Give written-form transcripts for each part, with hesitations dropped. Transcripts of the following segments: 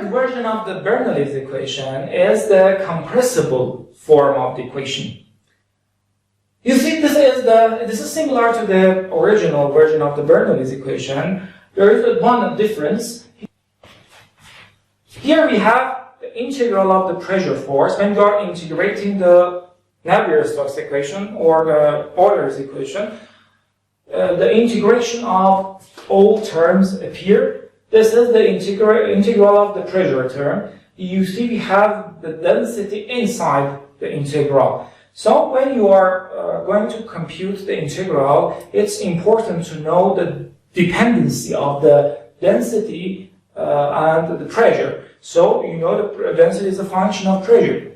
third version of the Bernoulli's equation is the compressible form of the equation. You see, this is similar to the original version of the Bernoulli's equation. There is one difference. Here we have the integral of the pressure force when we are integrating the Navier-Stokes equation or the Euler's equation. The integration of all terms appear. This is the integral of the pressure term. You see we have the density inside the integral. So when you are going to compute the integral, it's important to know the dependency of the density and the pressure. So you know the density is a function of pressure.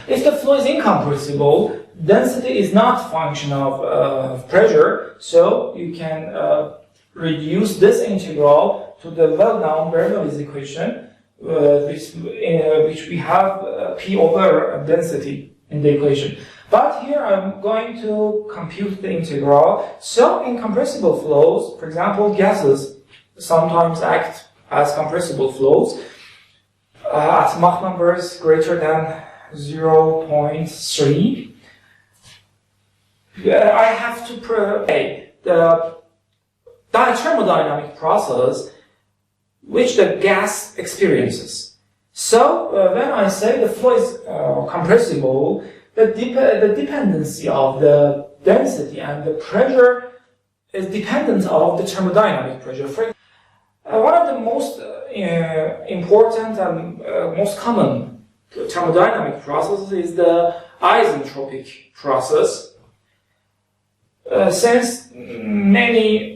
If the flow is incompressible, density is not a function of pressure, so you can reduce this integral to the well-known Bernoulli's equation, which we have P over density in the equation. But here I'm going to compute the integral. So in compressible flows, for example, gases sometimes act as compressible flows at Mach numbers greater than 0.3. I have to pray the thermodynamic process which the gas experiences. So when I say the flow is compressible, the dependency of the density and the pressure is dependent of the thermodynamic pressure. One of the most important and most common thermodynamic processes is the isentropic process. Since many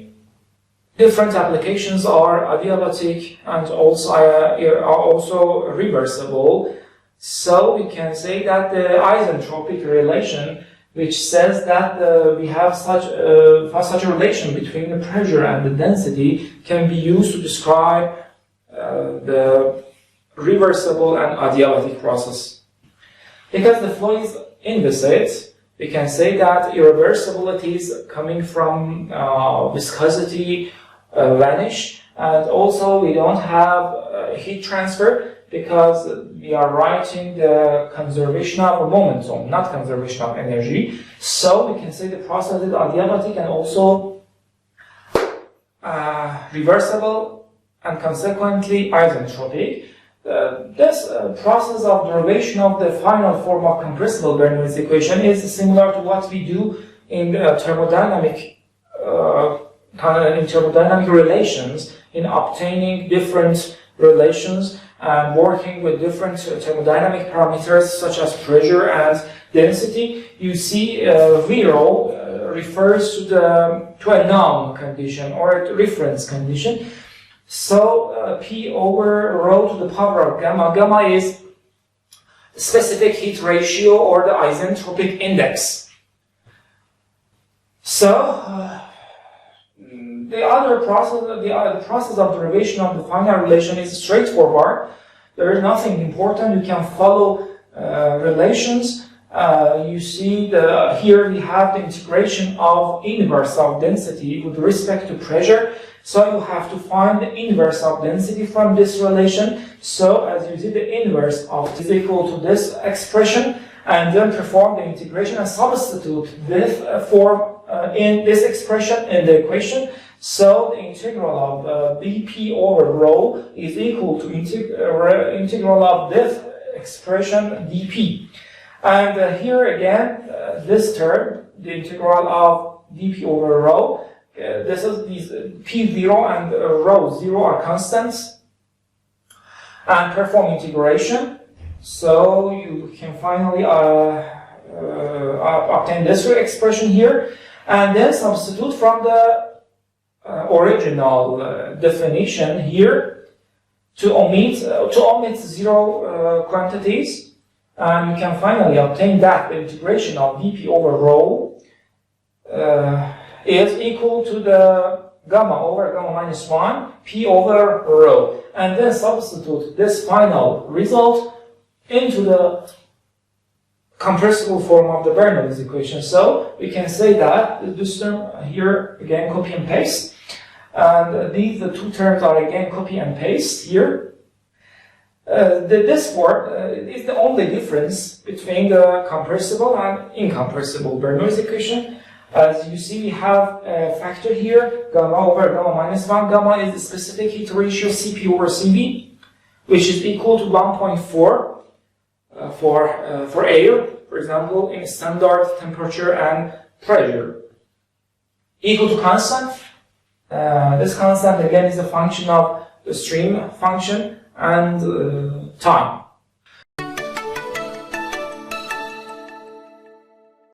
different applications are adiabatic and also are also reversible, so we can say that the isentropic relation, which says that we have such a relation between the pressure and the density, can be used to describe the reversible and adiabatic process. Because the flow is inviscid, we can say that irreversibilities coming from viscosity vanish, and also we don't have heat transfer because we are writing the conservation of momentum, not conservation of energy. So we can say the process is adiabatic and also reversible and consequently isentropic. This process of derivation of the final form of compressible Bernoulli's equation is similar to what we do in thermodynamic relations, in obtaining different relations and working with different thermodynamic parameters such as pressure and density. You see, V-rho refers to a known condition or a reference condition. So P over rho to the power of gamma. Gamma is specific heat ratio or the isentropic index. So the other process, the process of derivation of the final relation is straightforward. There is nothing important. You can follow relations. You see here we have the integration of inverse of density with respect to pressure. So you have to find the inverse of density from this relation. So as you see, the inverse of is equal to this expression, and then perform the integration and substitute this form in this expression in the equation. So the integral of Bp over rho is equal to integral of this expression dp. And here again, this term, the integral of dp over rho, this is these p0 and rho 0 are constants. And perform integration. So you can finally obtain this expression here, and then substitute from the original definition here to omit zero quantities, and you can finally obtain that the integration of dp over rho is equal to the gamma over gamma minus 1 p over rho, and then substitute this final result into the compressible form of the Bernoulli's equation. So we can say that this term here again copy and paste, and these the two terms are again copy and paste here, This word is the only difference between the compressible and incompressible Bernoulli equation. As you see, we have a factor here, gamma over gamma minus 1. Gamma is the specific heat ratio Cp over Cv, which is equal to 1.4 for air, for example, in standard temperature and pressure. Equal to constant. This constant again is a function of the stream function and time.